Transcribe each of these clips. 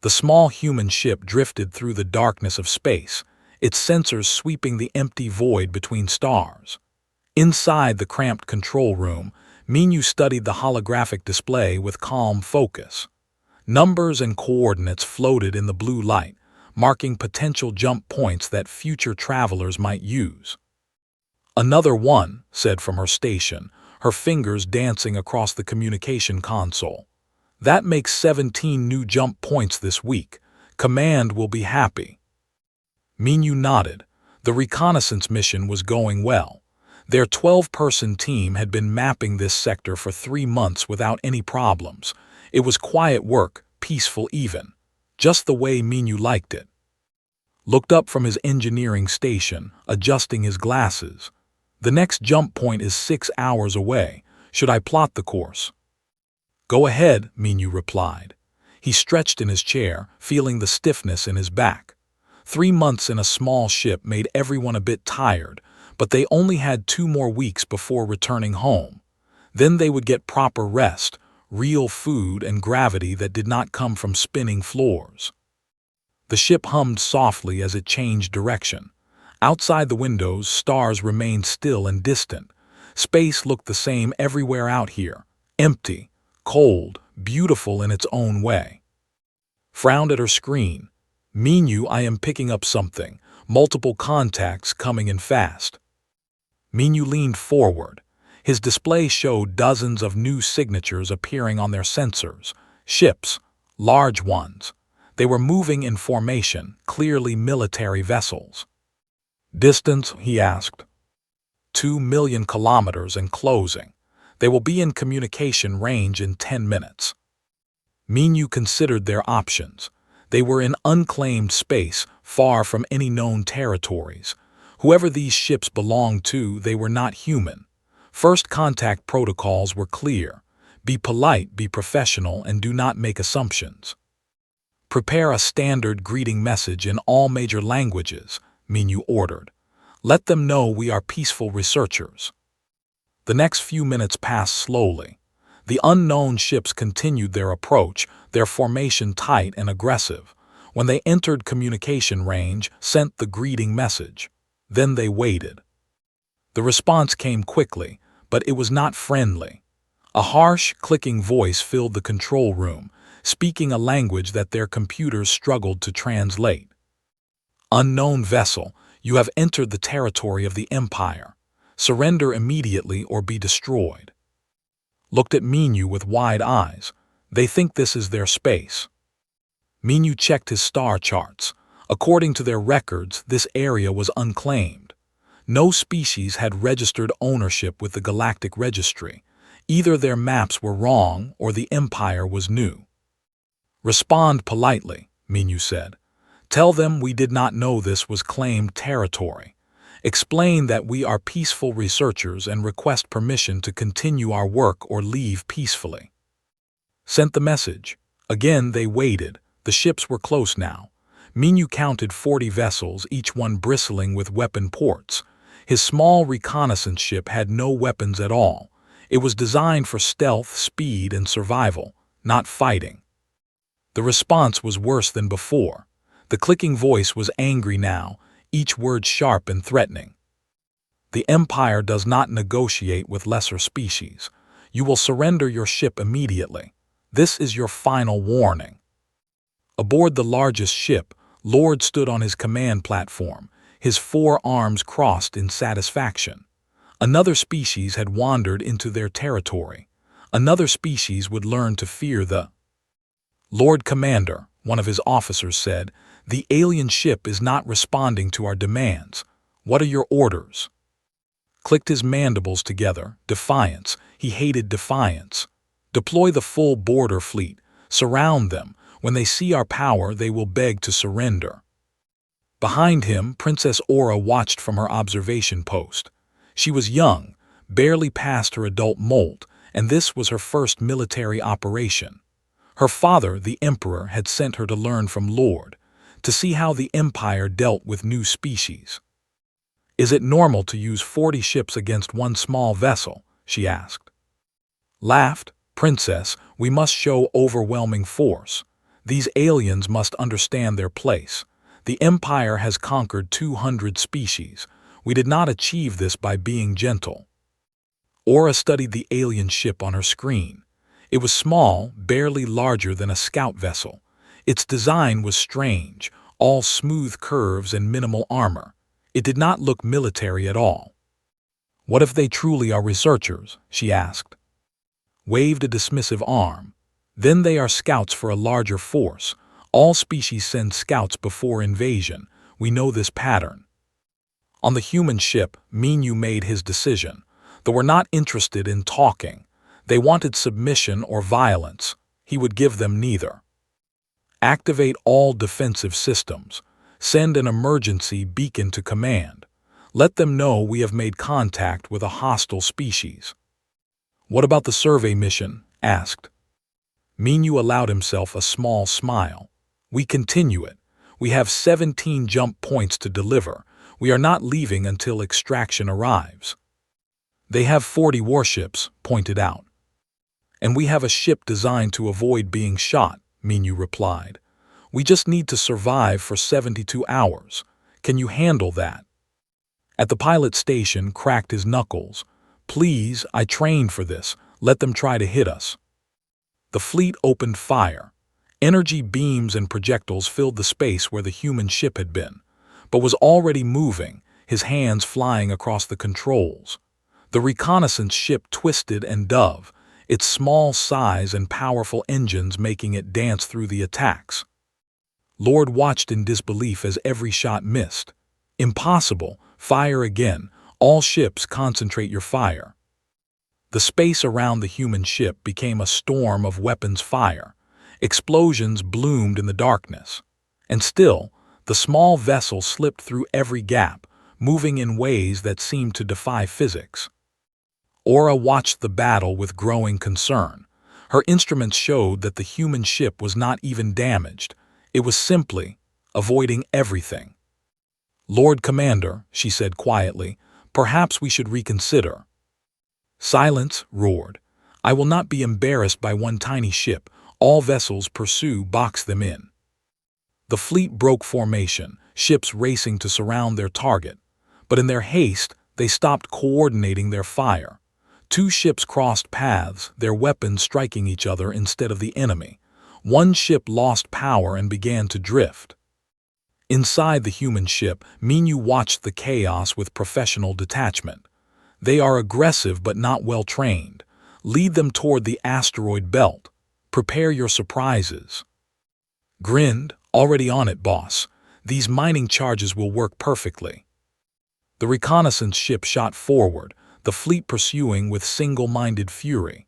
The small human ship drifted through the darkness of space, its sensors sweeping the empty void between stars. Inside the cramped control room, Minyu studied the holographic display with calm focus. Numbers and coordinates floated in the blue light, marking potential jump points that future travelers might use. "Another one," said from her station, her fingers dancing across the communication console. "That makes 17 new jump points this week. Command will be happy." Minyu nodded. The reconnaissance mission was going well. Their 12-person team had been mapping this sector for 3 months without any problems. It was quiet work, peaceful even. Just the way Minyu liked it. Looked up from his engineering station, adjusting his glasses. "The next jump point is 6 hours away. Should I plot the course?" "Go ahead," Minyu replied. He stretched in his chair, feeling the stiffness in his back. 3 months in a small ship made everyone a bit tired, but they only had 2 more weeks before returning home. Then they would get proper rest, real food and gravity that did not come from spinning floors. The ship hummed softly as it changed direction. Outside the windows, stars remained still and distant. Space looked the same everywhere out here, empty, cold, beautiful in its own way. Frowned at her screen. "Minyu, I am picking up something. Multiple contacts coming in fast." Minyu leaned forward. His display showed dozens of new signatures appearing on their sensors. Ships, large ones. They were moving in formation, clearly military vessels. "Distance?" he asked. 2 million kilometers and closing. They will be in communication range in 10 minutes. Minyu considered their options. They were in unclaimed space, far from any known territories. Whoever these ships belonged to, they were not human. First contact protocols were clear. Be polite, be professional, and do not make assumptions. "Prepare a standard greeting message in all major languages," Minyu ordered. "Let them know we are peaceful researchers." The next few minutes passed slowly. The unknown ships continued their approach, their formation tight and aggressive. When they entered communication range, sent the greeting message. Then they waited. The response came quickly, but it was not friendly. A harsh, clicking voice filled the control room, speaking a language that their computers struggled to translate. "Unknown vessel, you have entered the territory of the Empire. Surrender immediately or be destroyed." Looked at Minyu with wide eyes. They think this is their space. Minyu checked his star charts. According to their records, this area was unclaimed. No species had registered ownership with the Galactic Registry. Either their maps were wrong or the Empire was new. "Respond politely," Minyu said. "Tell them we did not know this was claimed territory. Explain that we are peaceful researchers and request permission to continue our work or leave peacefully." Sent the message. Again they waited. The ships were close now. Minyu counted 40 vessels, each one bristling with weapon ports. His small reconnaissance ship had no weapons at all. It was designed for stealth, speed, and survival, not fighting. The response was worse than before. The clicking voice was angry now, each word sharp and threatening. "The Empire does not negotiate with lesser species. You will surrender your ship immediately. This is your final warning." Aboard the largest ship, Lord stood on his command platform, his 4 arms crossed in satisfaction. Another species had wandered into their territory. Another species would learn to fear the "Lord Commander," one of his officers said, "the alien ship is not responding to our demands. What are your orders?" Clicked his mandibles together. Defiance. He hated defiance. "Deploy the full border fleet. Surround them. When they see our power, they will beg to surrender." Behind him, Princess Aura watched from her observation post. She was young, barely past her adult molt, and this was her first military operation. Her father, the Emperor, had sent her to learn from Lord, to see how the Empire dealt with new species. "Is it normal to use 40 ships against one small vessel?" she asked. Laughed. "Princess, we must show overwhelming force. These aliens must understand their place. The Empire has conquered 200 species. We did not achieve this by being gentle. Aura studied the alien ship on her screen. It was small, barely larger than a scout vessel. Its design was strange, all smooth curves and minimal armor. It did not look military at all. "What if they truly are researchers?" she asked. Waved a dismissive arm. "Then they are scouts for a larger force. All species send scouts before invasion. We know this pattern." On the human ship, Minu made his decision. They were not interested in talking. They wanted submission or violence. He would give them neither. "Activate all defensive systems. Send an emergency beacon to command. Let them know we have made contact with a hostile species." "What about the survey mission?" asked. Minu allowed himself a small smile. "We continue it. We have 17 jump points to deliver. We are not leaving until extraction arrives." "They have 40 warships," pointed out. "And we have a ship designed to avoid being shot," Minu replied. "We just need to survive for 72 hours. Can you handle that?" At the pilot station, cracked his knuckles. "Please, I trained for this. Let them try to hit us." The fleet opened fire. Energy beams and projectiles filled the space where the human ship had been, but was already moving, his hands flying across the controls. The reconnaissance ship twisted and dove, its small size and powerful engines making it dance through the attacks. Lord watched in disbelief as every shot missed. "Impossible! Fire again! All ships, concentrate your fire!" The space around the human ship became a storm of weapons fire. Explosions bloomed in the darkness. And still, the small vessel slipped through every gap, moving in ways that seemed to defy physics. Aura watched the battle with growing concern. Her instruments showed that the human ship was not even damaged. It was simply avoiding everything. "Lord Commander," she said quietly, "perhaps we should reconsider." "Silence," roared. "I will not be embarrassed by one tiny ship. All vessels pursue, box them in." The fleet broke formation, ships racing to surround their target. But in their haste, they stopped coordinating their fire. Two ships crossed paths, their weapons striking each other instead of the enemy. One ship lost power and began to drift. Inside the human ship, Minu watched the chaos with professional detachment. "They are aggressive but not well trained. Lead them toward the asteroid belt. Prepare your surprises." Grinned, "Already on it, boss. These mining charges will work perfectly." The reconnaissance ship shot forward, the fleet pursuing with single-minded fury.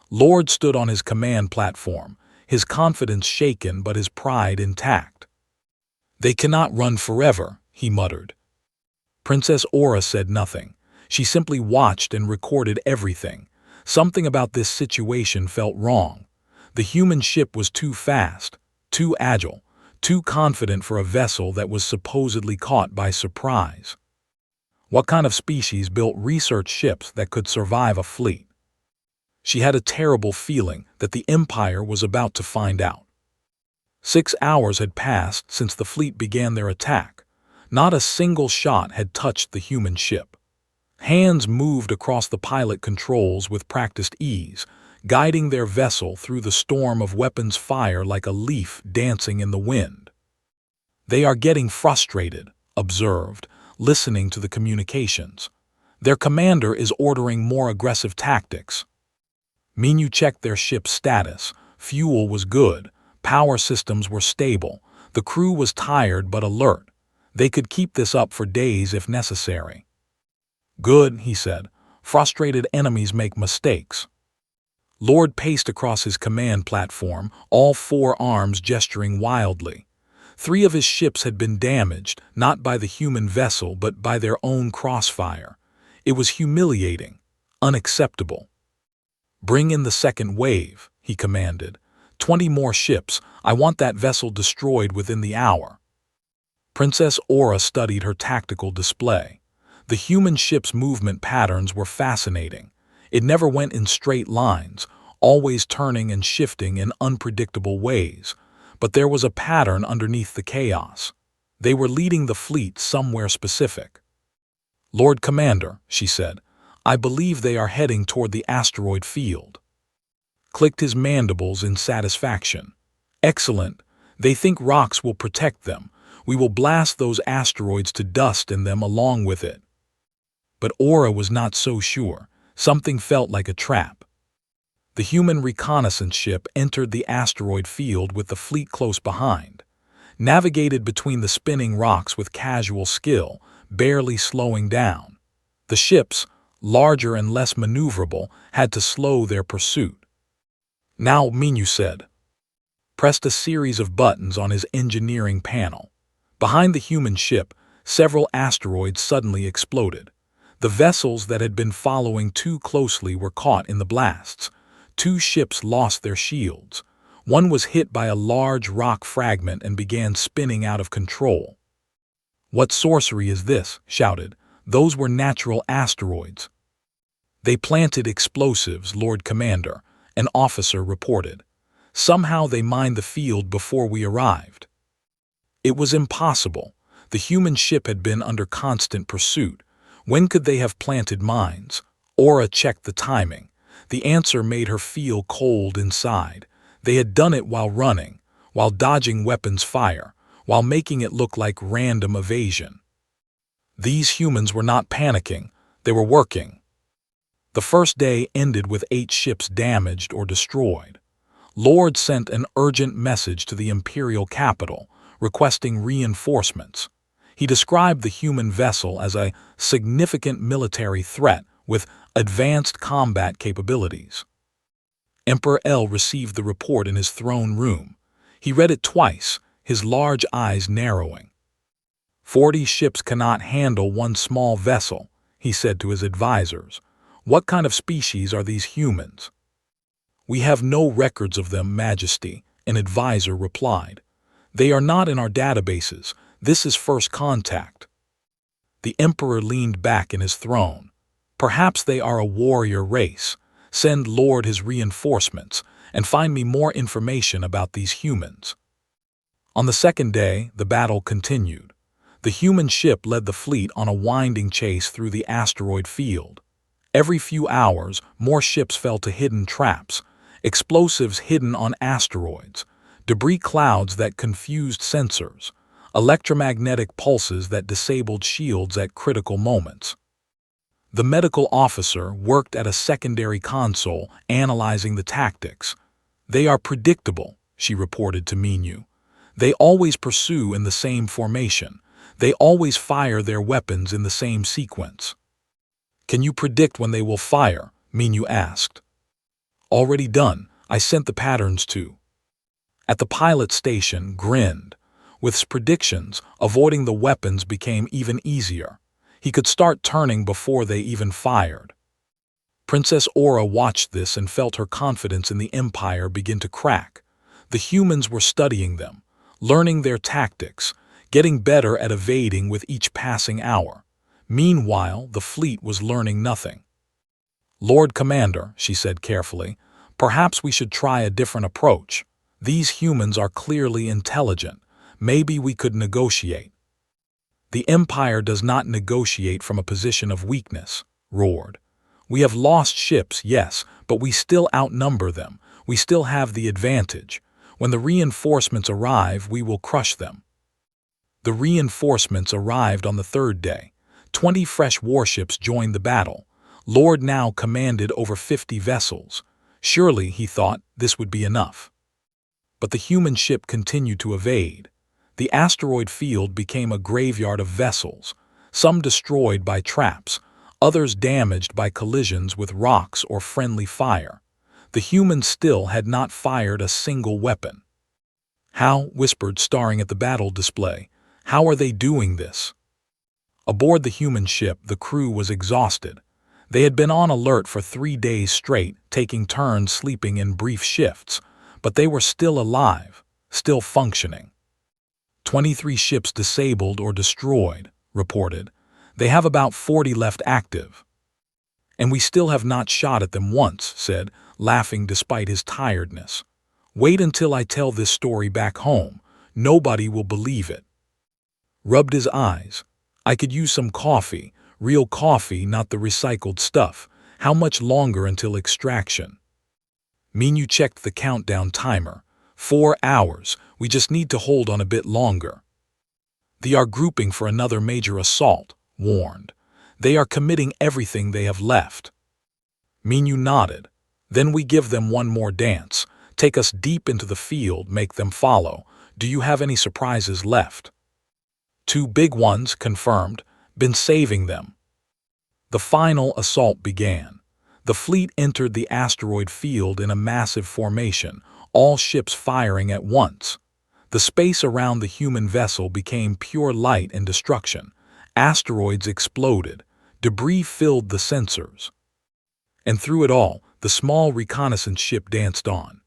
Lord stood on his command platform, his confidence shaken but his pride intact. "They cannot run forever," he muttered. Princess Aura said nothing. She simply watched and recorded everything. Something about this situation felt wrong. The human ship was too fast, too agile, too confident for a vessel that was supposedly caught by surprise. What kind of species built research ships that could survive a fleet? She had a terrible feeling that the Empire was about to find out. 6 hours had passed since the fleet began their attack. Not a single shot had touched the human ship. Hands moved across the pilot controls with practiced ease, guiding their vessel through the storm of weapons fire like a leaf dancing in the wind. "They are getting frustrated," observed, listening to the communications. "Their commander is ordering more aggressive tactics." Minu checked their ship's status. Fuel was good. Power systems were stable. The crew was tired but alert. They could keep this up for days if necessary. "Good," he said. "Frustrated enemies make mistakes." Lord paced across his command platform, all 4 arms gesturing wildly. 3 of his ships had been damaged, not by the human vessel but by their own crossfire. It was humiliating, unacceptable. "Bring in the second wave," he commanded. 20 more ships. I want that vessel destroyed within the hour." Princess Aura studied her tactical display. The human ship's movement patterns were fascinating. It never went in straight lines, always turning and shifting in unpredictable ways. but there was a pattern underneath the chaos. They were leading the fleet somewhere specific. "Lord Commander," she said, "I believe they are heading toward the asteroid field." Clicked his mandibles in satisfaction. "Excellent. They think rocks will protect them. We will blast those asteroids to dust and them along with it." But Aura was not so sure. Something felt like a trap. The human reconnaissance ship entered the asteroid field with the fleet close behind, navigated between the spinning rocks with casual skill, barely slowing down. The ships, larger and less maneuverable, had to slow their pursuit. "Now," Minu said, pressed a series of buttons on his engineering panel. Behind the human ship, several asteroids suddenly exploded. The vessels that had been following too closely were caught in the blasts. 2 ships lost their shields. One was hit by a large rock fragment and began spinning out of control. "What sorcery is this?" shouted. "Those were natural asteroids." "They planted explosives, Lord Commander," an officer reported. "Somehow they mined the field before we arrived." It was impossible. The human ship had been under constant pursuit. When could they have planted mines? Aura checked the timing. The answer made her feel cold inside. They had done it while running, while dodging weapons fire, while making it look like random evasion. These humans were not panicking. They were working. The first day ended with 8 ships damaged or destroyed. Lord sent an urgent message to the Imperial capital, requesting reinforcements. He described the human vessel as a significant military threat with advanced combat capabilities. Emperor L received the report in his throne room. He read it twice, his large eyes narrowing. 40 ships cannot handle one small vessel, he said to his advisors. What kind of species are these humans? We have no records of them, Majesty, an advisor replied. They are not in our databases. This is first contact. The Emperor leaned back in his throne. Perhaps they are a warrior race. Send Lord his reinforcements and find me more information about these humans. On the second day, the battle continued. The human ship led the fleet on a winding chase through the asteroid field. Every few hours, more ships fell to hidden traps, explosives hidden on asteroids, debris clouds that confused sensors, electromagnetic pulses that disabled shields at critical moments. The medical officer worked at a secondary console analyzing the tactics. They are predictable, she reported to Minu. They always pursue in the same formation. They always fire their weapons in the same sequence. Can you predict when they will fire? Minu asked. Already done. I sent the patterns to. At the pilot station, grinned. With predictions, avoiding the weapons became even easier. He could start turning before they even fired. Princess Aura watched this and felt her confidence in the Empire begin to crack. The humans were studying them, learning their tactics, getting better at evading with each passing hour. Meanwhile, the fleet was learning nothing. Lord Commander, she said carefully, perhaps we should try a different approach. These humans are clearly intelligent. Maybe we could negotiate. The Empire does not negotiate from a position of weakness, roared. We have lost ships, yes, but we still outnumber them. We still have the advantage. When the reinforcements arrive, we will crush them. The reinforcements arrived on the third day. 20 fresh warships joined the battle. Lord now commanded over 50 vessels. Surely, he thought, this would be enough. But the human ship continued to evade. The asteroid field became a graveyard of vessels, some destroyed by traps, others damaged by collisions with rocks or friendly fire. The humans still had not fired a single weapon. How, whispered, staring at the battle display, how are they doing this? Aboard the human ship, the crew was exhausted. They had been on alert for 3 days straight, taking turns sleeping in brief shifts, but they were still alive, still functioning. 23 ships disabled or destroyed, reported. They have about 40 left active. And we still have not shot at them once, said, laughing despite his tiredness. Wait until I tell this story back home. Nobody will believe it. Rubbed his eyes. I could use some coffee. Real coffee, not the recycled stuff. How much longer until extraction? Minu checked the countdown timer. 4 hours. We just need to hold on a bit longer. They are grouping for another major assault, warned. They are committing everything they have left. Minu nodded. Then we give them one more dance. Take us deep into the field, make them follow. Do you have any surprises left? 2 big ones, confirmed. Been saving them. The final assault began. The fleet entered the asteroid field in a massive formation, all ships firing at once. The space around the human vessel became pure light and destruction. Asteroids exploded. Debris filled the sensors. And through it all, the small reconnaissance ship danced on.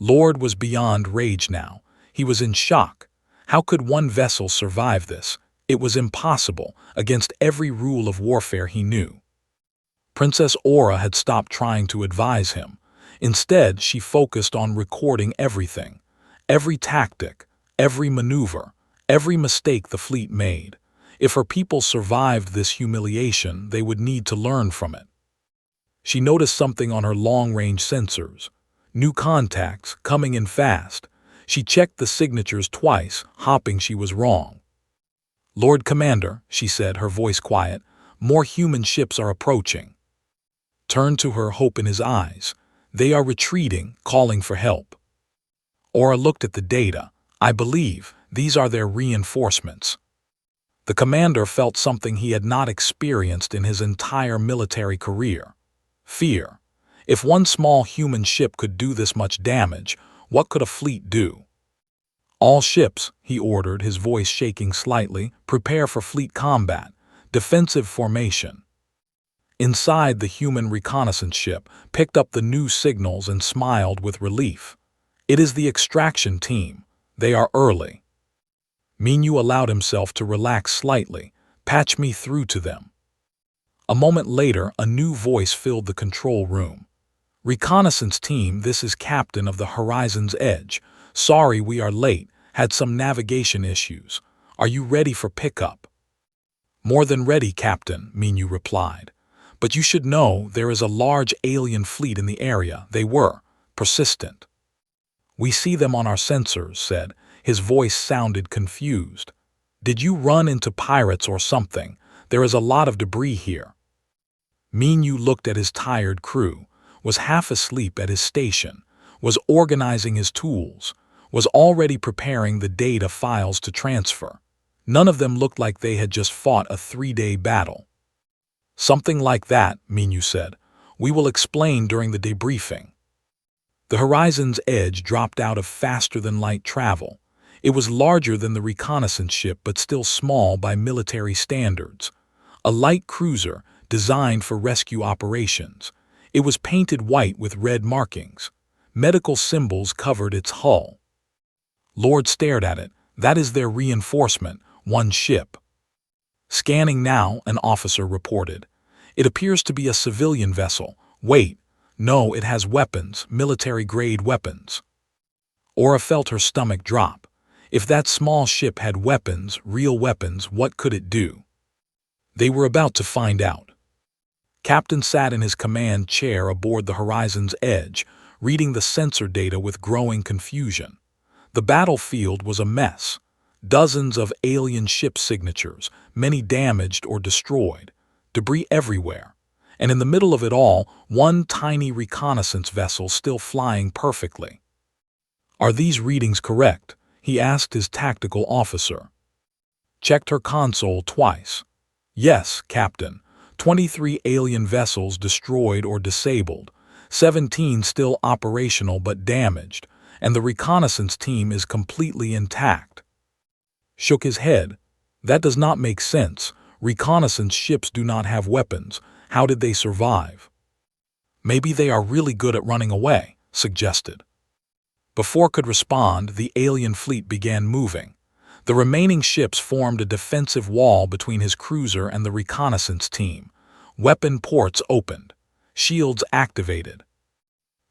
Lord was beyond rage now. He was in shock. How could one vessel survive this? It was impossible, against every rule of warfare he knew. Princess Aura had stopped trying to advise him. Instead, she focused on recording everything. Every tactic, every maneuver, every mistake the fleet made. If her people survived this humiliation, they would need to learn from it. She noticed something on her long-range sensors. New contacts, coming in fast. She checked the signatures twice, hoping she was wrong. Lord Commander, she said, her voice quiet, more human ships are approaching. Turned to her, hope in his eyes. They are retreating, calling for help. Aura looked at the data. I believe these are their reinforcements. The commander felt something he had not experienced in his entire military career. Fear. If one small human ship could do this much damage, what could a fleet do? All ships, he ordered, his voice shaking slightly, prepare for fleet combat, defensive formation. Inside, the human reconnaissance ship picked up the new signals and smiled with relief. It is the extraction team. They are early. Minu allowed himself to relax slightly. Patch me through to them. A moment later, a new voice filled the control room. Reconnaissance team, this is Captain of the Horizon's Edge. Sorry we are late. Had some navigation issues. Are you ready for pickup? More than ready, Captain, Minu replied. But you should know there is a large alien fleet in the area. They were persistent. We see them on our sensors, said. His voice sounded confused. Did you run into pirates or something? There is a lot of debris here. Minu looked at his tired crew, was half asleep at his station, was organizing his tools, was already preparing the data files to transfer. None of them looked like they had just fought a 3-day battle. Something like that, Minu said. We will explain during the debriefing. The Horizon's Edge dropped out of faster-than-light travel. It was larger than the reconnaissance ship but still small by military standards. A light cruiser designed for rescue operations. It was painted white with red markings. Medical symbols covered its hull. Lord stared at it. That is their reinforcement, one ship. Scanning now, an officer reported. It appears to be a civilian vessel. Wait, no, it has weapons, military-grade weapons. Aura felt her stomach drop. If that small ship had weapons, real weapons, what could it do? They were about to find out. Captain sat in his command chair aboard the Horizon's Edge, reading the sensor data with growing confusion. The battlefield was a mess. Dozens of alien ship signatures, many damaged or destroyed, debris everywhere. And in the middle of it all, one tiny reconnaissance vessel still flying perfectly. Are these readings correct? He asked his tactical officer. Checked her console twice. Yes, Captain. 23 alien vessels destroyed or disabled, 17 still operational but damaged, and the reconnaissance team is completely intact. Shook his head. That does not make sense. Reconnaissance ships do not have weapons. How did they survive? Maybe they are really good at running away, suggested. Before could respond, the alien fleet began moving. The remaining ships formed a defensive wall between his cruiser and the reconnaissance team. Weapon ports opened. Shields activated.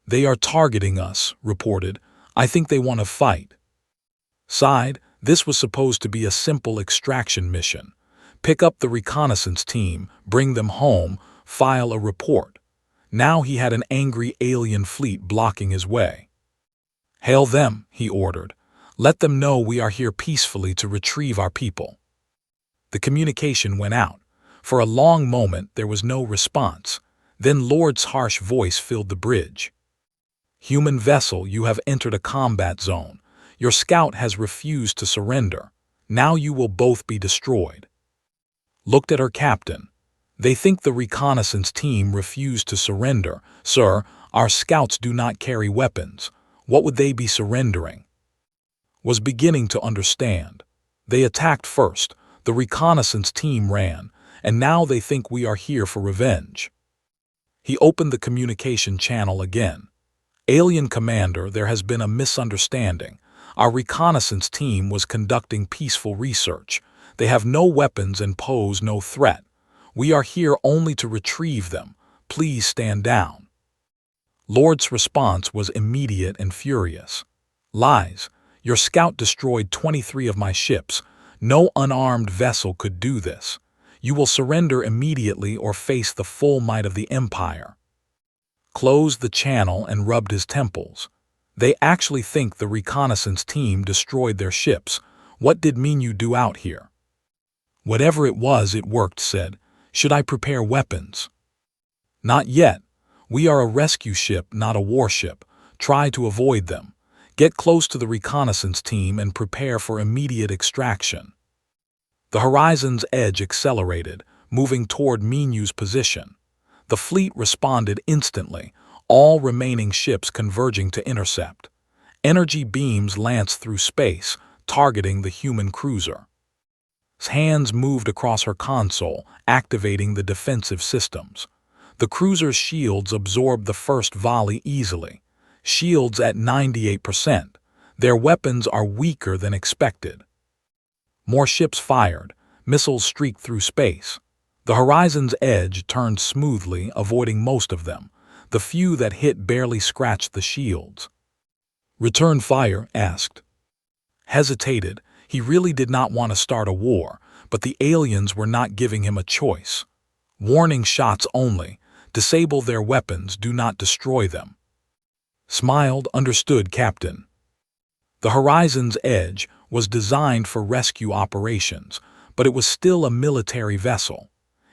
"They are targeting us," reported. "I think they want to fight." Sighed, this was supposed to be a simple extraction mission. Pick up the reconnaissance team, bring them home, file a report. Now he had an angry alien fleet blocking his way. "Hail them," he ordered. "Let them know we are here peacefully to retrieve our people." The communication went out. For a long moment there was no response. Then Lord's harsh voice filled the bridge. "Human vessel, you have entered a combat zone. Your scout has refused to surrender. Now you will both be destroyed." Looked at her captain. "They think the reconnaissance team refused to surrender. Sir, our scouts do not carry weapons. What would they be surrendering?" Was beginning to understand. "They attacked first. The reconnaissance team ran, and now they think we are here for revenge." He opened the communication channel again. "Alien Commander, there has been a misunderstanding. Our reconnaissance team was conducting peaceful research. They have no weapons and pose no threat. We are here only to retrieve them. Please stand down." Lord's response was immediate and furious. "Lies. Your scout destroyed 23 of my ships. No unarmed vessel could do this. You will surrender immediately or face the full might of the Empire." Closed the channel and rubbed his temples. "They actually think the reconnaissance team destroyed their ships. What did Minyu do out here?" "Whatever it was, it worked," said. "Should I prepare weapons?" "Not yet. We are a rescue ship, not a warship. Try to avoid them. Get close to the reconnaissance team and prepare for immediate extraction." The horizon's edge accelerated, moving toward Minyu's position. The fleet responded instantly, all remaining ships converging to intercept. Energy beams lanced through space, targeting the human cruiser. His hands moved across her console, activating the defensive systems. The cruiser's shields absorbed the first volley easily. Shields at 98%. Their weapons are weaker than expected. More ships fired. Missiles streaked through space. The horizon's edge turned smoothly, avoiding most of them. The few that hit barely scratched the shields. "Return fire?" asked. Hesitated. He really did not want to start a war, but the aliens were not giving him a choice. "Warning shots only. Disable their weapons, do not destroy them." Smiled. "Understood, Captain." The horizon's edge was designed for rescue operations, but it was still a military vessel.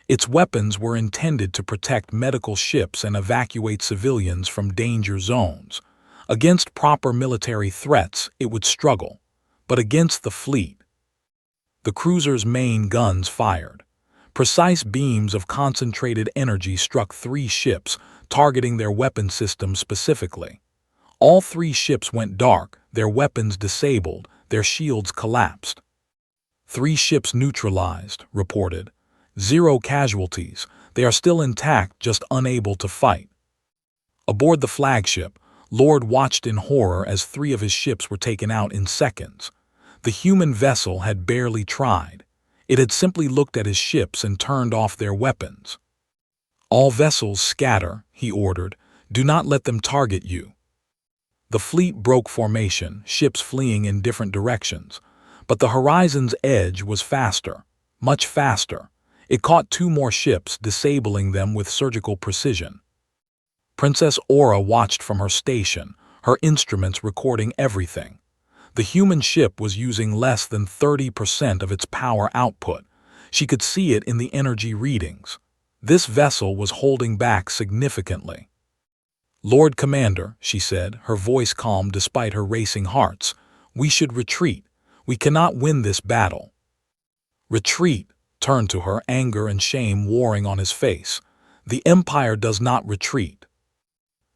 Its weapons were intended to protect medical ships and evacuate civilians from danger zones. Against proper military threats, it would struggle, but against the fleet. The cruiser's main guns fired. Precise beams of concentrated energy struck 3 ships, targeting their weapon systems specifically. All 3 ships went dark, their weapons disabled, their shields collapsed. 3 ships neutralized, reported. 0 casualties. They are still intact, just unable to fight. Aboard the flagship, Lord watched in horror as 3 of his ships were taken out in seconds. The human vessel had barely tried. It had simply looked at his ships and turned off their weapons. "All vessels scatter," he ordered. "Do not let them target you." The fleet broke formation, ships fleeing in different directions. But the horizon's edge was faster, much faster. It caught 2 more ships, disabling them with surgical precision. Princess Aura watched from her station, her instruments recording everything. The human ship was using less than 30% of its power output. She could see it in the energy readings. This vessel was holding back significantly. "Lord Commander," she said, her voice calm despite her racing hearts, "we should retreat. We cannot win this battle." "Retreat," turned to her, anger and shame warring on his face. "The Empire does not retreat."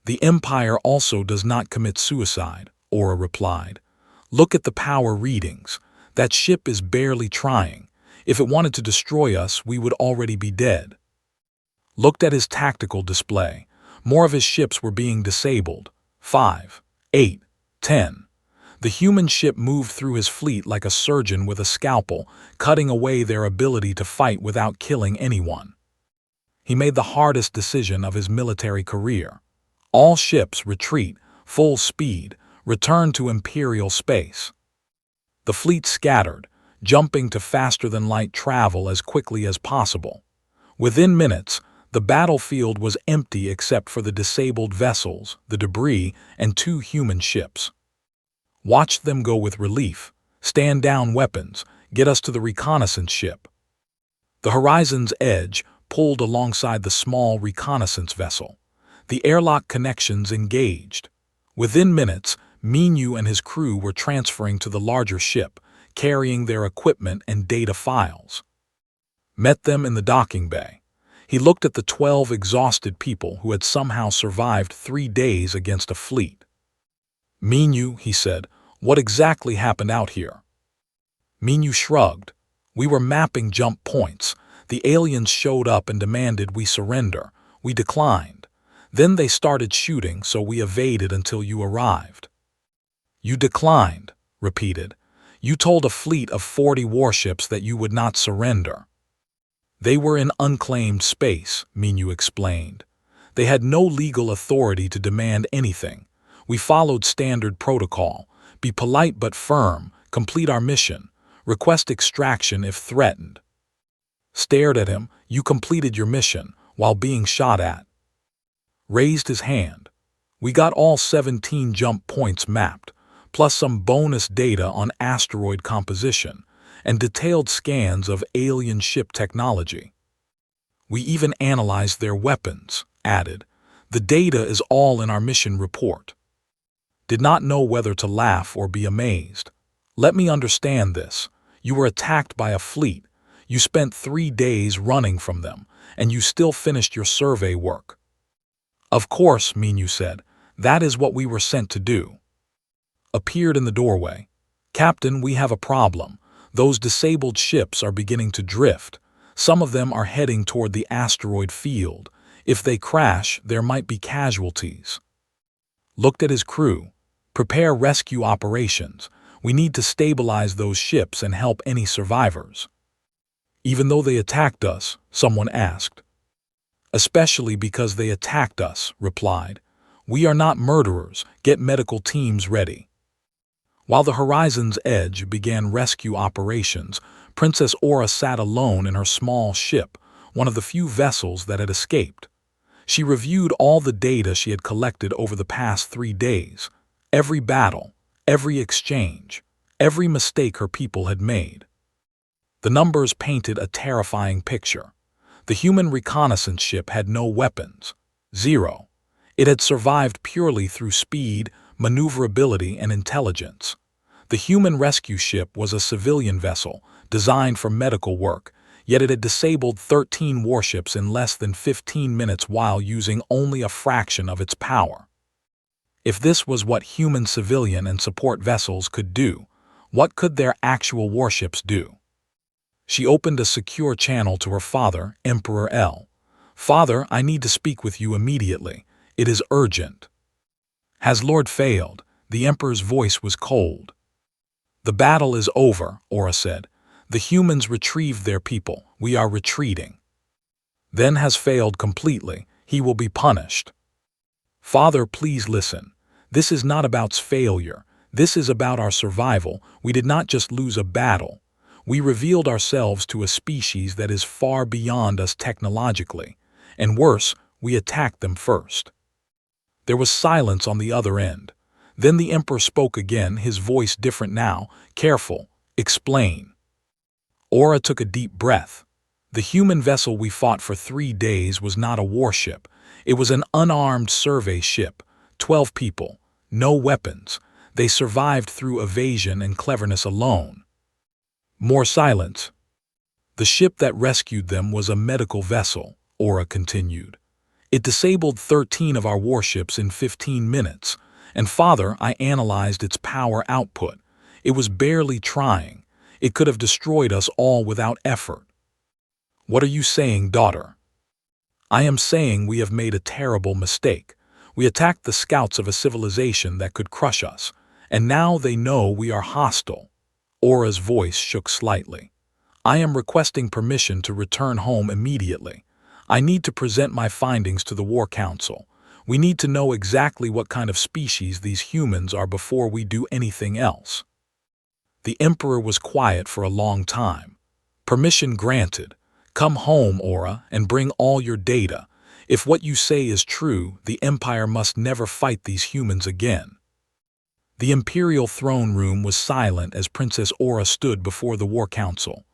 "The Empire also does not commit suicide," Aura replied. "Look at the power readings. That ship is barely trying. If it wanted to destroy us, we would already be dead." Looked at his tactical display. More of his ships were being disabled. 5, 8, 10. The human ship moved through his fleet like a surgeon with a scalpel, cutting away their ability to fight without killing anyone. He made the hardest decision of his military career. All ships retreat, full speed, return to Imperial space. The fleet scattered, jumping to faster-than-light travel as quickly as possible. Within minutes, the battlefield was empty except for the disabled vessels, the debris, and 2 human ships. Watch them go with relief, stand down weapons, get us to the reconnaissance ship. The Horizon's Edge pulled alongside the small reconnaissance vessel. The airlock connections engaged. Within minutes, Minu and his crew were transferring to the larger ship, carrying their equipment and data files. Met them in the docking bay. He looked at the 12 exhausted people who had somehow survived 3 days against a fleet. "Minu," he said, "what exactly happened out here?" Minu shrugged. "We were mapping jump points. The aliens showed up and demanded we surrender. We declined. Then they started shooting, so we evaded until you arrived." "You declined," repeated. "You told a fleet of 40 warships that you would not surrender." "They were in unclaimed space," Minu explained. "They had no legal authority to demand anything. We followed standard protocol. Be polite but firm, complete our mission, request extraction if threatened." Stared at him. "You completed your mission, while being shot at." Raised his hand. "We got all 17 jump points mapped, plus some bonus data on asteroid composition, and detailed scans of alien ship technology. We even analyzed their weapons," added. "The data is all in our mission report." Did not know whether to laugh or be amazed. "Let me understand this. You were attacked by a fleet. You spent 3 days running from them, and you still finished your survey work." "Of course," Minu said. "That is what we were sent to do." Appeared in the doorway. "Captain, we have a problem. Those disabled ships are beginning to drift. Some of them are heading toward the asteroid field. If they crash, there might be casualties." Looked at his crew. "Prepare rescue operations. We need to stabilize those ships and help any survivors." "Even though they attacked us?" someone asked. "Especially because they attacked us," replied. "We are not murderers. Get medical teams ready." While the Horizon's Edge began rescue operations, Princess Aura sat alone in her small ship, one of the few vessels that had escaped. She reviewed all the data she had collected over the past 3 days, every battle, every exchange, every mistake her people had made. The numbers painted a terrifying picture. The human reconnaissance ship had no weapons. 0. It had survived purely through speed, maneuverability, and intelligence. The human rescue ship was a civilian vessel, designed for medical work, yet it had disabled 13 warships in less than 15 minutes while using only a fraction of its power. If this was what human civilian and support vessels could do, what could their actual warships do? She opened a secure channel to her father, Emperor L. "Father, I need to speak with you immediately. It is urgent." "Has Lord failed?" The Emperor's voice was cold. "The battle is over," Aura said. "The humans retrieved their people. We are retreating." "Then has failed completely. He will be punished." "Father, please listen. This is not about failure. This is about our survival. We did not just lose a battle. We revealed ourselves to a species that is far beyond us technologically. And worse, we attacked them first." There was silence on the other end. Then the Emperor spoke again, his voice different now. "Careful. Explain." Aura took a deep breath. "The human vessel we fought for 3 days was not a warship. It was an unarmed survey ship. 12 people. No weapons. They survived through evasion and cleverness alone." More silence. "The ship that rescued them was a medical vessel," Aura continued. "It disabled 13 of our warships in 15 minutes. And Father, I analyzed its power output. It was barely trying. It could have destroyed us all without effort." "What are you saying, daughter?" "I am saying we have made a terrible mistake. We attacked the scouts of a civilization that could crush us, and now they know we are hostile." Aura's voice shook slightly. "I am requesting permission to return home immediately. I need to present my findings to the War Council. We need to know exactly what kind of species these humans are before we do anything else." The Emperor was quiet for a long time. "Permission granted. Come home, Aura, and bring all your data. If what you say is true, the Empire must never fight these humans again." The Imperial throne room was silent as Princess Aura stood before the War Council.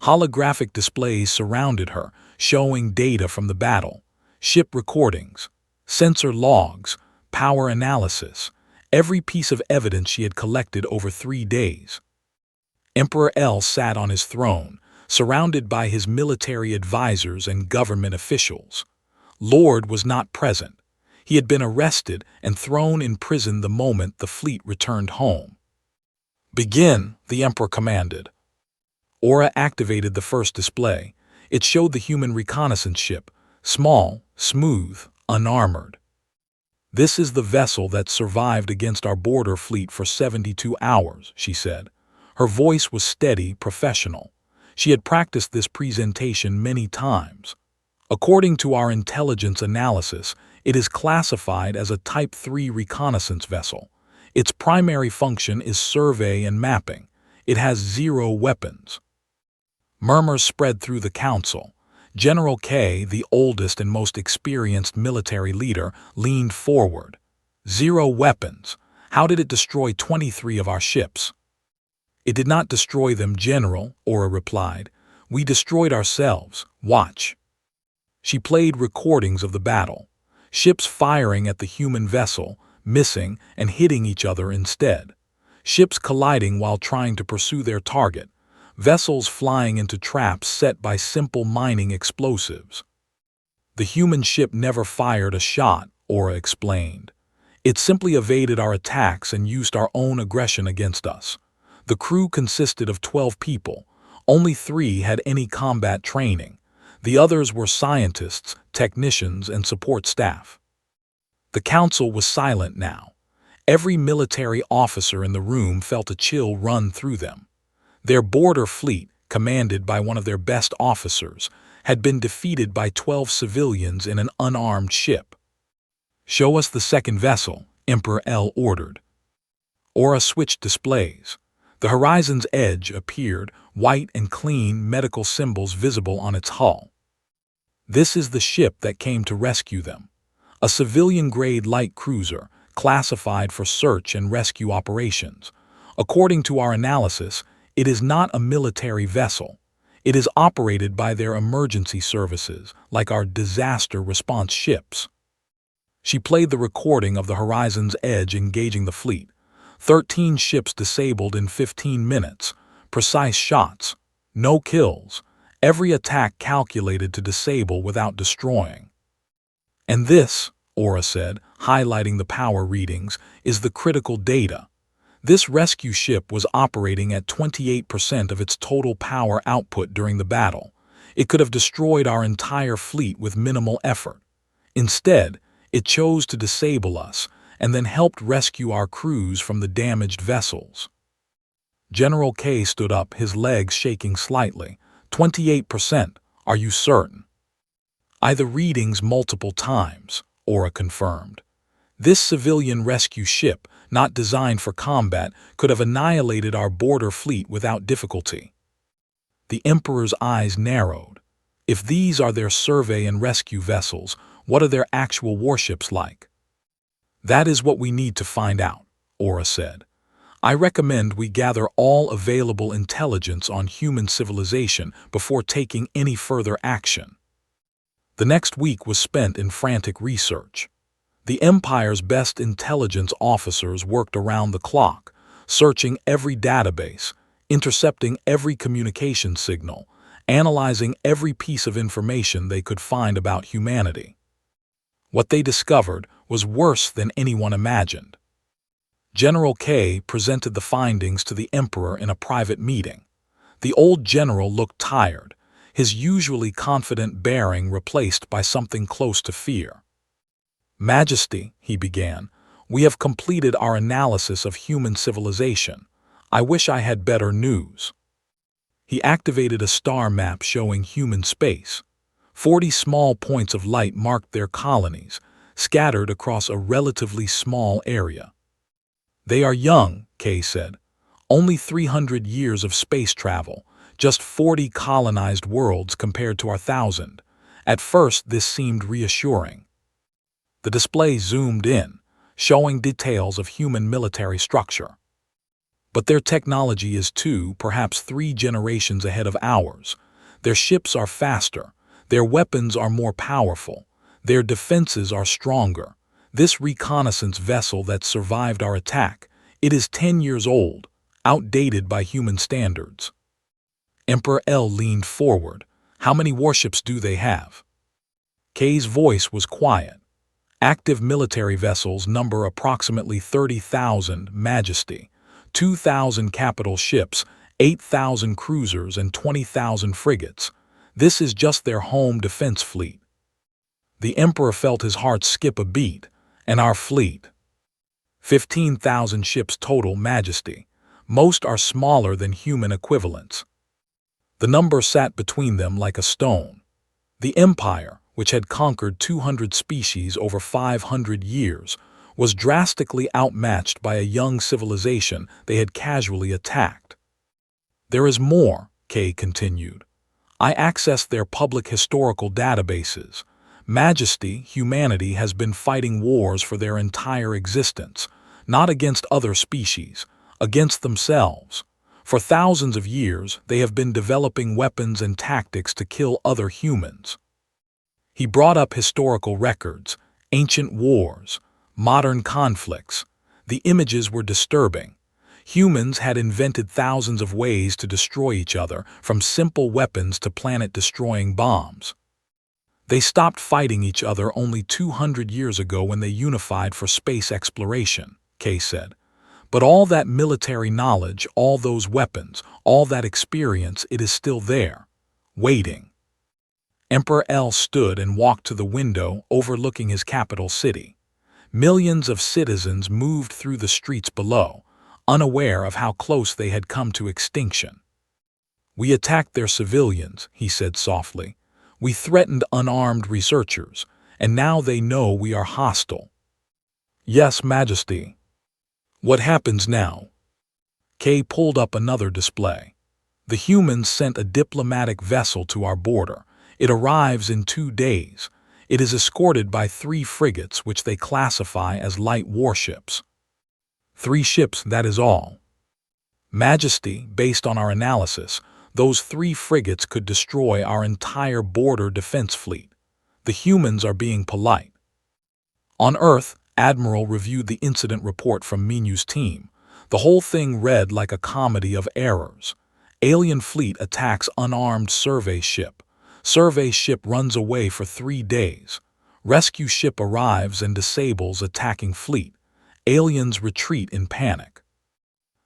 Holographic displays surrounded her, showing data from the battle, ship recordings, sensor logs, power analysis, every piece of evidence she had collected over 3 days. Emperor L sat on his throne, surrounded by his military advisors and government officials. Lord was not present. He had been arrested and thrown in prison the moment the fleet returned home. "Begin," the Emperor commanded. Aura activated the first display. It showed the human reconnaissance ship, small, smooth, unarmored. "This is the vessel that survived against our border fleet for 72 hours, she said. Her voice was steady, professional. She had practiced this presentation many times. "According to our intelligence analysis, it is classified as a Type 3 reconnaissance vessel. Its primary function is survey and mapping. It has 0 weapons." Murmurs spread through the council. General K, the oldest and most experienced military leader, leaned forward. "0 weapons? How did it destroy 23 of our ships?" "It did not destroy them, General," Aura replied. "We destroyed ourselves. Watch." She played recordings of the battle. Ships firing at the human vessel, missing and hitting each other instead. Ships colliding while trying to pursue their target. Vessels flying into traps set by simple mining explosives. "The human ship never fired a shot," Aura explained. "It simply evaded our attacks and used our own aggression against us. The crew consisted of 12 people. Only 3 had any combat training. The others were scientists, technicians, and support staff." The council was silent now. Every military officer in the room felt a chill run through them. Their border fleet, commanded by one of their best officers, had been defeated by 12 civilians in an unarmed ship. "Show us the second vessel," Emperor L ordered. Aura switched displays. The horizon's edge appeared, white and clean, medical symbols visible on its hull. "This is the ship that came to rescue them. A civilian-grade light cruiser, classified for search and rescue operations. According to our analysis, it is not a military vessel. It is operated by their emergency services, like our disaster response ships." She played the recording of the horizon's edge engaging the fleet. 13 ships disabled in 15 minutes. Precise shots. No kills. Every attack calculated to disable without destroying. "And this," Aura said, highlighting the power readings, "is the critical data. This rescue ship was operating at 28% of its total power output during the battle. It could have destroyed our entire fleet with minimal effort. Instead, it chose to disable us and then helped rescue our crews from the damaged vessels." General K stood up, his legs shaking slightly. 28%, are you certain?" "I the readings multiple times," Aura confirmed. "This civilian rescue ship, not designed for combat, could have annihilated our border fleet without difficulty." The Emperor's eyes narrowed. "If these are their survey and rescue vessels, what are their actual warships like?" "That is what we need to find out," Aura said. "I recommend we gather all available intelligence on human civilization before taking any further action." The next week was spent in frantic research. The Empire's best intelligence officers worked around the clock, searching every database, intercepting every communication signal, analyzing every piece of information they could find about humanity. What they discovered was worse than anyone imagined. General K presented the findings to the Emperor in a private meeting. The old general looked tired, his usually confident bearing replaced by something close to fear. "Majesty," he began, "we have completed our analysis of human civilization. I wish I had better news." He activated a star map showing human space. 40 small points of light marked their colonies, scattered across a relatively small area. "They are young," Kay said. "Only 300 years of space travel, just 40 colonized worlds compared to our 1,000. At first, this seemed reassuring." The display zoomed in, showing details of human military structure. "But their technology is 2, perhaps 3 generations ahead of ours. Their ships are faster, their weapons are more powerful, their defenses are stronger. This reconnaissance vessel that survived our attack, it is 10 years old, outdated by human standards." Emperor L leaned forward. "How many warships do they have?" Kay's voice was quiet. "Active military vessels number approximately 30,000, Majesty. 2,000 capital ships, 8,000 cruisers, and 20,000 frigates. This is just their home defense fleet." The Emperor felt his heart skip a beat. "And our fleet?" 15,000 ships total, Majesty. Most are smaller than human equivalents." The number sat between them like a stone. The Empire, which had conquered 200 species over 500 years, was drastically outmatched by a young civilization they had casually attacked. "There is more," Kay continued. "I accessed their public historical databases. Majesty, humanity has been fighting wars for their entire existence, not against other species, against themselves. For thousands of years, they have been developing weapons and tactics to kill other humans." He brought up historical records, ancient wars, modern conflicts. The images were disturbing. Humans had invented thousands of ways to destroy each other, from simple weapons to planet-destroying bombs. "They stopped fighting each other only 200 years ago when they unified for space exploration," Kay said. "But all that military knowledge, all those weapons, all that experience, it is still there, waiting." Emperor L stood and walked to the window overlooking his capital city. Millions of citizens moved through the streets below, unaware of how close they had come to extinction. "We attacked their civilians," he said softly. "We threatened unarmed researchers, and now they know we are hostile." "Yes, Majesty." "What happens now?" Kay pulled up another display. "The humans sent a diplomatic vessel to our border. It arrives in 2 days. It is escorted by 3 frigates which they classify as light warships." 3 ships, that is all." "Majesty, based on our analysis, those 3 frigates could destroy our entire border defense fleet. The humans are being polite." On Earth, Admiral reviewed the incident report from Minu's team. The whole thing read like a comedy of errors. Alien fleet attacks unarmed survey ship. Survey ship runs away for 3 days. Rescue ship arrives and disables attacking fleet. Aliens retreat in panic.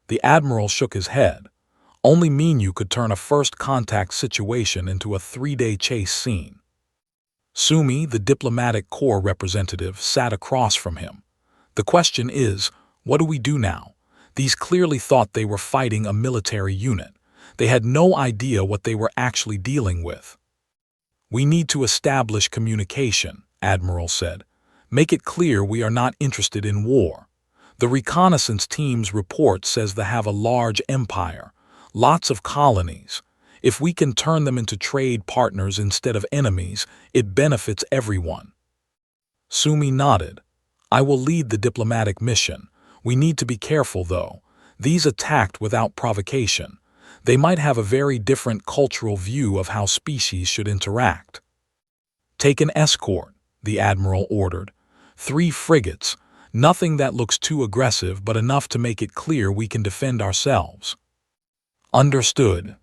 The Admiral shook his head. Only Minu could turn a first contact situation into a 3-day chase scene. Sumi, the diplomatic corps representative, sat across from him. "The question is, what do we do now? These clearly thought they were fighting a military unit. They had no idea what they were actually dealing with." "We need to establish communication," Admiral said. "Make it clear we are not interested in war. The reconnaissance team's report says they have a large empire, lots of colonies. If we can turn them into trade partners instead of enemies, it benefits everyone." Sumi nodded. "I will lead the diplomatic mission. We need to be careful, though. These attacked without provocation. They might have a very different cultural view of how species should interact." "Take an escort," the Admiral ordered. 3 frigates. Nothing that looks too aggressive, but enough to make it clear we can defend ourselves." "Understood."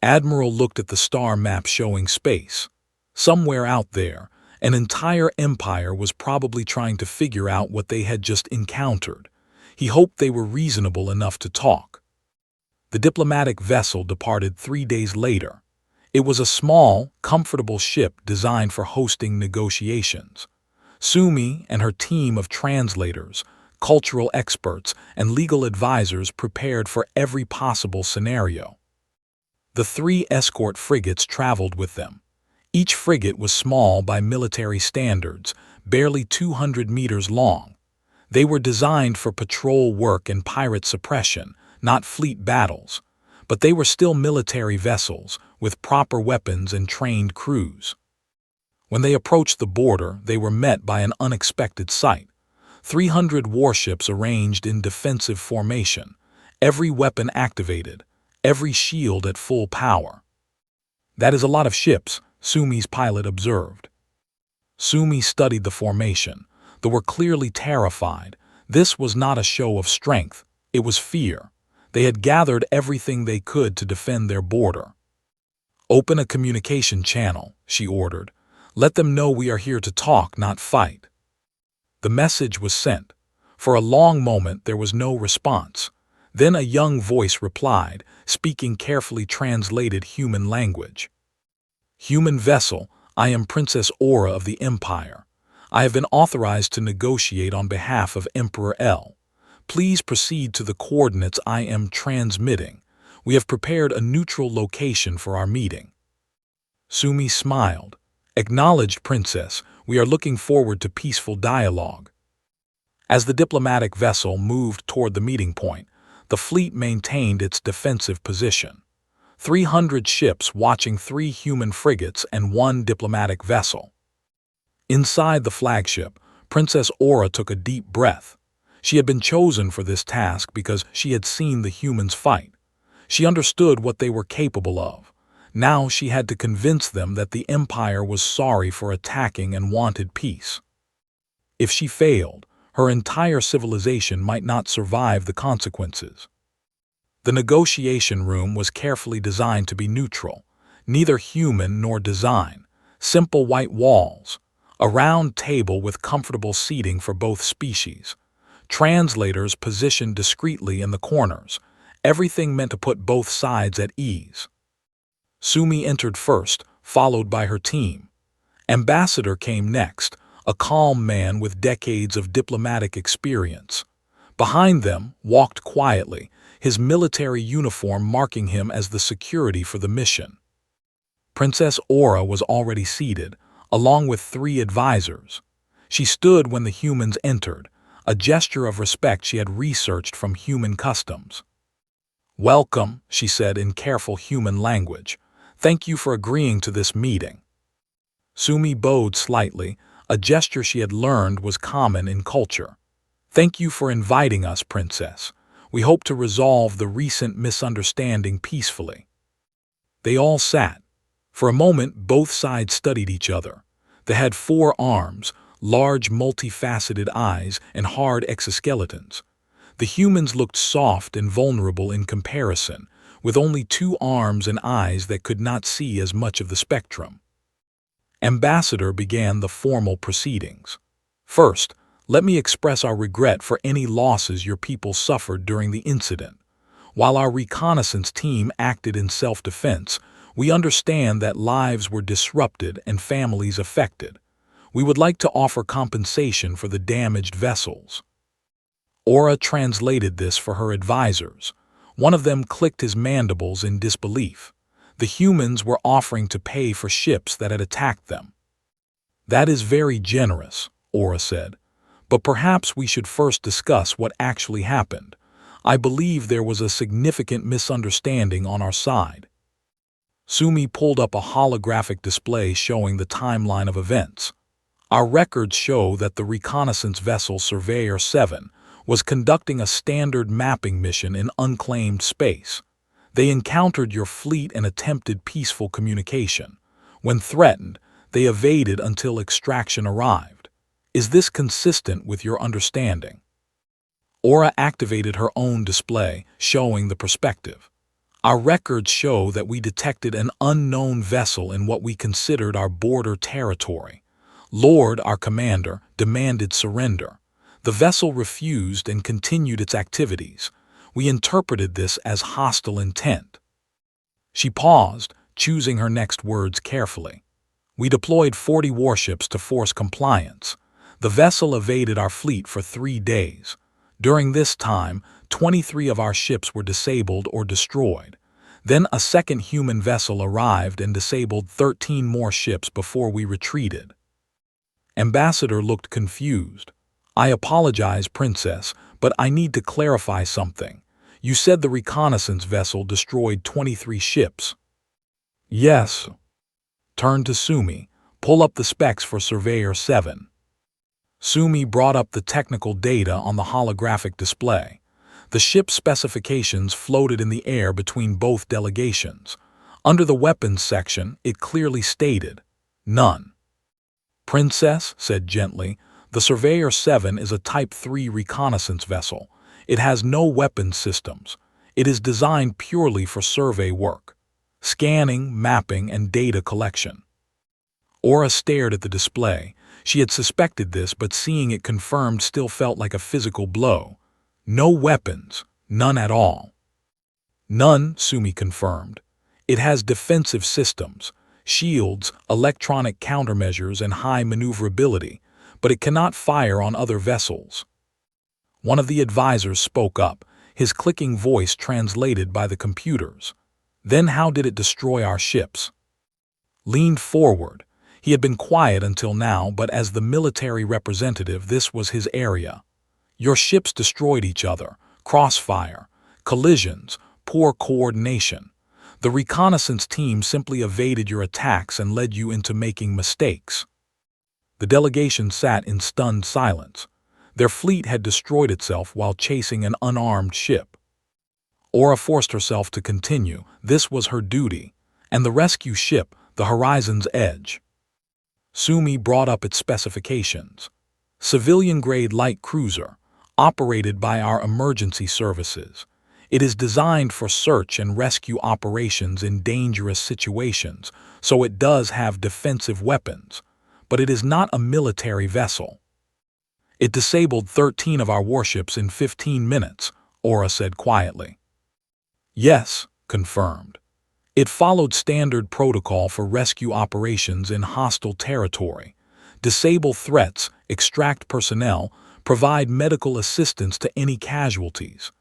Admiral looked at the star map showing space. Somewhere out there, an entire empire was probably trying to figure out what they had just encountered. He hoped they were reasonable enough to talk. The diplomatic vessel departed 3 days later. It was a small, comfortable ship designed for hosting negotiations. Sumi and her team of translators, cultural experts, and legal advisors prepared for every possible scenario. The 3 escort frigates traveled with them. Each frigate was small by military standards, barely 200 meters long. They were designed for patrol work and pirate suppression, not fleet battles, but they were still military vessels, with proper weapons and trained crews. When they approached the border, they were met by an unexpected sight. 300 warships arranged in defensive formation, every weapon activated, every shield at full power. "That is a lot of ships," Sumi's pilot observed. Sumi studied the formation. They were clearly terrified. This was not a show of strength, it was fear. They had gathered everything they could to defend their border. "Open a communication channel," she ordered. "Let them know we are here to talk, not fight." The message was sent. For a long moment there was no response. Then a young voice replied, speaking carefully translated human language. "Human vessel, I am Princess Aura of the Empire. I have been authorized to negotiate on behalf of Emperor L. Please proceed to the coordinates I am transmitting. We have prepared a neutral location for our meeting." Sumi smiled. "Acknowledged, Princess. We are looking forward to peaceful dialogue." As the diplomatic vessel moved toward the meeting point, the fleet maintained its defensive position. 300 ships watching 3 human frigates and 1 diplomatic vessel. Inside the flagship, Princess Aura took a deep breath. She had been chosen for this task because she had seen the humans fight. She understood what they were capable of. Now she had to convince them that the Empire was sorry for attacking and wanted peace. If she failed, her entire civilization might not survive the consequences. The negotiation room was carefully designed to be neutral, neither human nor design. Simple white walls, a round table with comfortable seating for both species, translators positioned discreetly in the corners, everything meant to put both sides at ease. Sumi entered first, followed by her team. Ambassador came next, a calm man with decades of diplomatic experience. Behind them walked quietly, his military uniform marking him as the security for the mission. Princess Aura was already seated, along with 3 advisors. She stood when the humans entered, a gesture of respect she had researched from human customs. "Welcome," she said in careful human language. "Thank you for agreeing to this meeting." Sumi bowed slightly, a gesture she had learned was common in culture. "Thank you for inviting us, Princess. We hope to resolve the recent misunderstanding peacefully." They all sat. For a moment, both sides studied each other. They had 4 arms, large multifaceted eyes, and hard exoskeletons. The humans looked soft and vulnerable in comparison, with only 2 arms and eyes that could not see as much of the spectrum. Ambassador began the formal proceedings. "First, let me express our regret for any losses your people suffered during the incident. While our reconnaissance team acted in self-defense, we understand that lives were disrupted and families affected. We would like to offer compensation for the damaged vessels." Aura translated this for her advisors. One of them clicked his mandibles in disbelief. The humans were offering to pay for ships that had attacked them. "That is very generous," Aura said. "But perhaps we should first discuss what actually happened. I believe there was a significant misunderstanding on our side." Sumi pulled up a holographic display showing the timeline of events. "Our records show that the reconnaissance vessel Surveyor 7 was conducting a standard mapping mission in unclaimed space. They encountered your fleet and attempted peaceful communication. When threatened, they evaded until extraction arrived. Is this consistent with your understanding?" Aura activated her own display, showing the perspective. "Our records show that we detected an unknown vessel in what we considered our border territory. Lord, our commander, demanded surrender. The vessel refused and continued its activities. We interpreted this as hostile intent." She paused, choosing her next words carefully. "We deployed 40 warships to force compliance. The vessel evaded our fleet for 3 days. During this time, 23 of our ships were disabled or destroyed. Then a second human vessel arrived and disabled 13 more ships before we retreated." Ambassador looked confused. I apologize, Princess, but I need to clarify something. You said the reconnaissance vessel destroyed 23 ships. Yes. Turn to Sumi. Pull up the specs for Surveyor 7. Sumi brought up the technical data on the holographic display. The ship specifications floated in the air between both delegations. Under the weapons section, it clearly stated, none. Princess said gently, the Surveyor 7 is a Type 3 reconnaissance vessel. It has no weapons systems. It is designed purely for survey work, scanning, mapping, and data collection. Aura stared at the display. She had suspected this, but seeing it confirmed still felt like a physical blow. No weapons, none at all. None, Sumi confirmed. It has defensive systems, shields, electronic countermeasures, and high maneuverability, but it cannot fire on other vessels. One of the advisors spoke up, his clicking voice translated by the computers. Then how did it destroy our ships? Leaned forward. He had been quiet until now, but as the military representative, this was his area. Your ships destroyed each other, crossfire, collisions, poor coordination. The reconnaissance team simply evaded your attacks and led you into making mistakes. The delegation sat in stunned silence. Their fleet had destroyed itself while chasing an unarmed ship. Aura forced herself to continue. This was her duty. And the rescue ship, the Horizon's Edge. Sumi brought up its specifications. Civilian-grade light cruiser, operated by our emergency services. It is designed for search and rescue operations in dangerous situations, so it does have defensive weapons, but it is not a military vessel. It disabled 13 of our warships in 15 minutes, Aura said quietly. Yes, confirmed. It followed standard protocol for rescue operations in hostile territory. Disable threats, extract personnel, provide medical assistance to any casualties.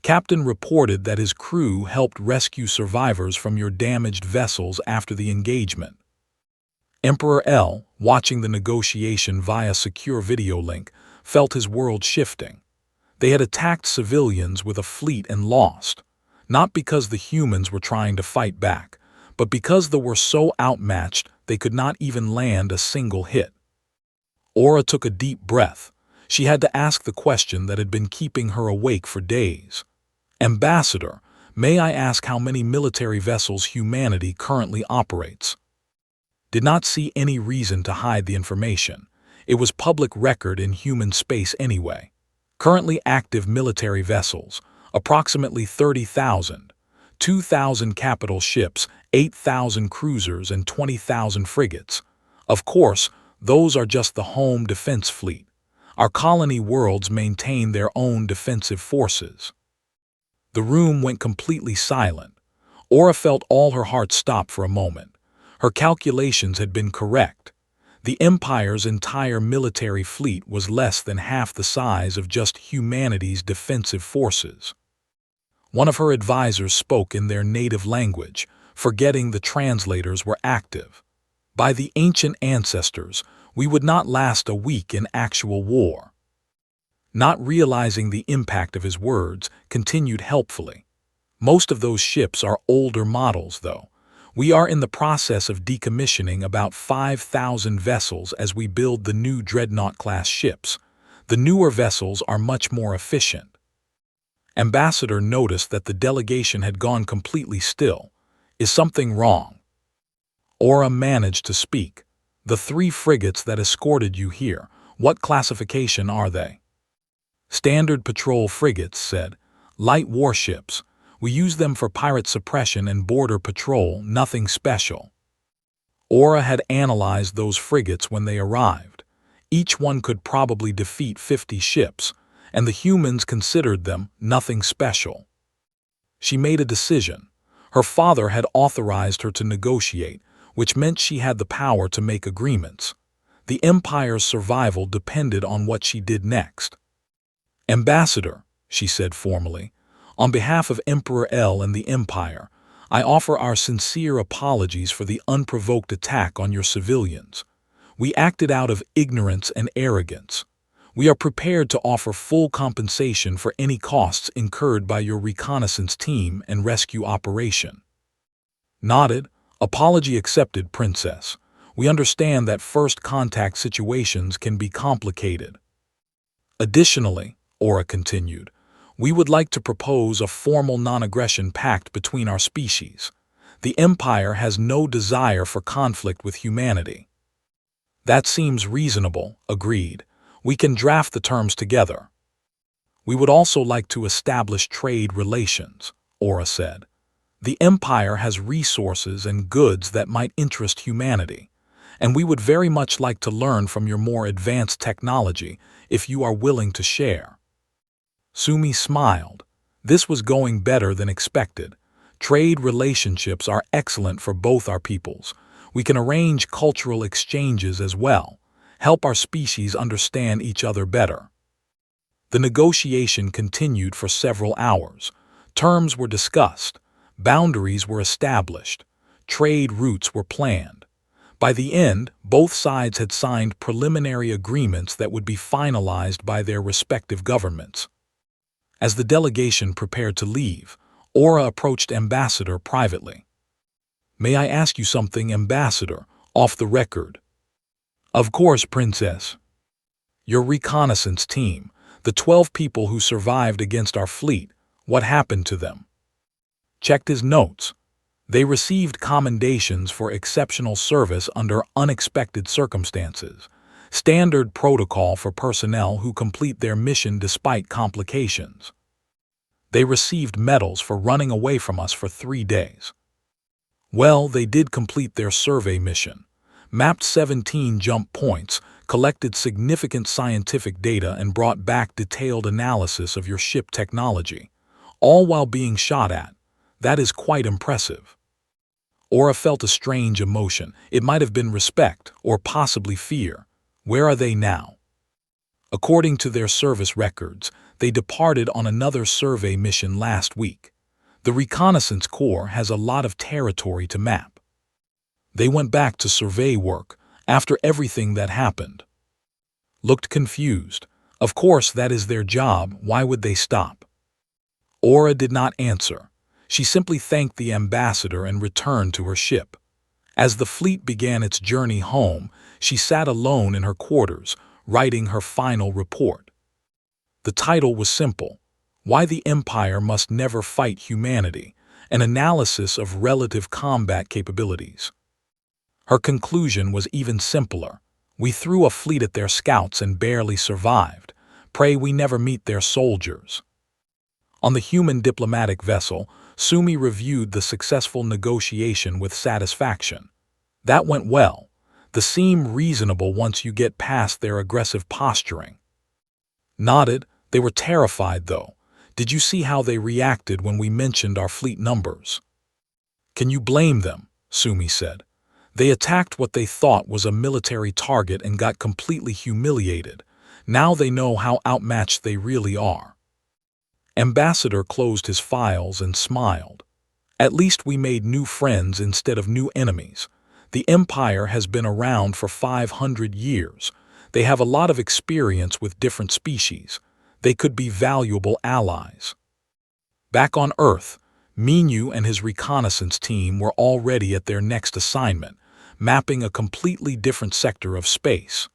Captain reported that his crew helped rescue survivors from your damaged vessels after the engagement. Emperor L, watching the negotiation via secure video link, felt his world shifting. They had attacked civilians with a fleet and lost, not because the humans were trying to fight back, but because they were so outmatched they could not even land a single hit. Aura took a deep breath. She had to ask the question that had been keeping her awake for days. Ambassador, may I ask how many military vessels humanity currently operates? Did not see any reason to hide the information. It was public record in human space anyway. Currently active military vessels, approximately 30,000, 2,000 capital ships, 8,000 cruisers, and 20,000 frigates. Of course, those are just the home defense fleet. Our colony worlds maintain their own defensive forces. The room went completely silent. Aura felt all her heart stop for a moment. Her calculations had been correct. The Empire's entire military fleet was less than half the size of just humanity's defensive forces. One of her advisors spoke in their native language, forgetting the translators were active. By the ancient ancestors, we would not last a week in actual war. Not realizing the impact of his words, continued helpfully. Most of those ships are older models, though. We are in the process of decommissioning about 5,000 vessels as we build the new Dreadnought-class ships. The newer vessels are much more efficient. Ambassador noticed that the delegation had gone completely still. Is something wrong? Aura managed to speak. The 3 frigates that escorted you here, what classification are they? Standard patrol frigates, said. Light warships. We use them for pirate suppression and border patrol, nothing special. Aura had analyzed those frigates when they arrived. Each one could probably defeat 50 ships, and the humans considered them nothing special. She made a decision. Her father had authorized her to negotiate, which meant she had the power to make agreements. The Empire's survival depended on what she did next. Ambassador, she said formally, on behalf of Emperor L and the Empire, I offer our sincere apologies for the unprovoked attack on your civilians. We acted out of ignorance and arrogance. We are prepared to offer full compensation for any costs incurred by your reconnaissance team and rescue operation. Nodded. Apology accepted, Princess. We understand that first contact situations can be complicated. Additionally, Aura continued, we would like to propose a formal non-aggression pact between our species. The Empire has no desire for conflict with humanity. That seems reasonable, agreed. We can draft the terms together. We would also like to establish trade relations, Aura said. The Empire has resources and goods that might interest humanity, and we would very much like to learn from your more advanced technology if you are willing to share. Sumi smiled. This was going better than expected. Trade relationships are excellent for both our peoples. We can arrange cultural exchanges as well, help our species understand each other better. The negotiation continued for several hours. Terms were discussed. Boundaries were established. Trade routes were planned. By the end, both sides had signed preliminary agreements that would be finalized by their respective governments. As the delegation prepared to leave, Aura approached Ambassador privately. May I ask you something, Ambassador, off the record? Of course, Princess. Your reconnaissance team, the 12 people who survived against our fleet, what happened to them? Checked his notes. They received commendations for exceptional service under unexpected circumstances, standard protocol for personnel who complete their mission despite complications. They received medals for running away from us for 3 days. Well, they did complete their survey mission, mapped 17 jump points, collected significant scientific data, and brought back detailed analysis of your ship technology, all while being shot at. That is quite impressive. Aura felt a strange emotion. It might have been respect or possibly fear. Where are they now? According to their service records, they departed on another survey mission last week. The Reconnaissance Corps has a lot of territory to map. They went back to survey work after everything that happened. Looked confused. Of course, that is their job. Why would they stop? Aura did not answer. She simply thanked the ambassador and returned to her ship. As the fleet began its journey home, she sat alone in her quarters, writing her final report. The title was simple: Why the Empire Must Never Fight Humanity, an analysis of relative combat capabilities. Her conclusion was even simpler. We threw a fleet at their scouts and barely survived. Pray we never meet their soldiers. On the human diplomatic vessel, Sumi reviewed the successful negotiation with satisfaction. That went well. They seem reasonable once you get past their aggressive posturing. Nodded. They were terrified, though. Did you see how they reacted when we mentioned our fleet numbers? Can you blame them? Sumi said. They attacked what they thought was a military target and got completely humiliated. Now they know how outmatched they really are. Ambassador closed his files and smiled. At least we made new friends instead of new enemies. The Empire has been around for 500 years. They have a lot of experience with different species. They could be valuable allies. Back on Earth, Minyu and his reconnaissance team were already at their next assignment, mapping a completely different sector of space.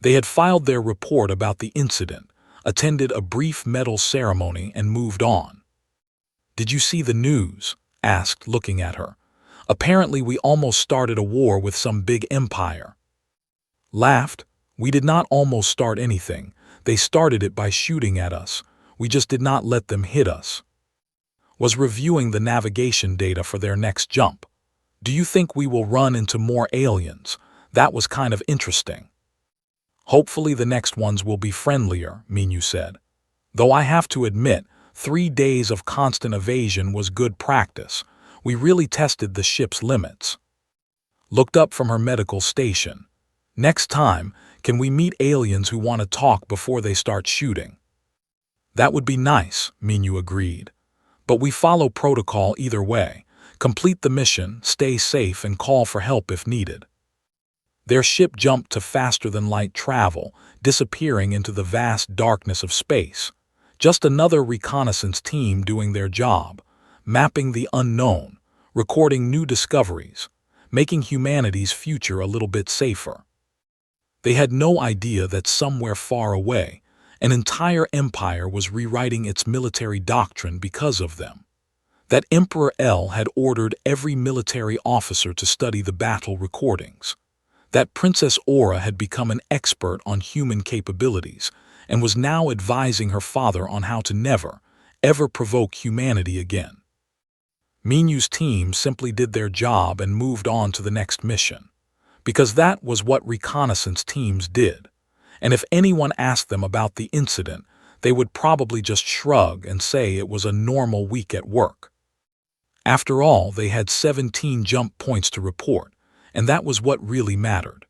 They had filed their report about the incident, attended a brief medal ceremony, and moved on. Did you see the news? Asked, looking at her. Apparently we almost started a war with some big empire. Laughed. We did not almost start anything. They started it by shooting at us. We just did not let them hit us. Was reviewing the navigation data for their next jump. Do you think we will run into more aliens? That was kind of interesting. Hopefully the next ones will be friendlier, Minyu said. Though I have to admit, 3 days of constant evasion was good practice. We really tested the ship's limits. Looked up from her medical station. Next time, can we meet aliens who want to talk before they start shooting? That would be nice, Minyu agreed. But we follow protocol either way. Complete the mission, stay safe, and call for help if needed. Their ship jumped to faster-than-light travel, disappearing into the vast darkness of space. Just another reconnaissance team doing their job, mapping the unknown, recording new discoveries, making humanity's future a little bit safer. They had no idea that somewhere far away, an entire empire was rewriting its military doctrine because of them. That Emperor L had ordered every military officer to study the battle recordings. That Princess Aura had become an expert on human capabilities and was now advising her father on how to never, ever provoke humanity again. Minu's team simply did their job and moved on to the next mission, because that was what reconnaissance teams did. And if anyone asked them about the incident, they would probably just shrug and say it was a normal week at work. After all, they had 17 jump points to report, and that was what really mattered.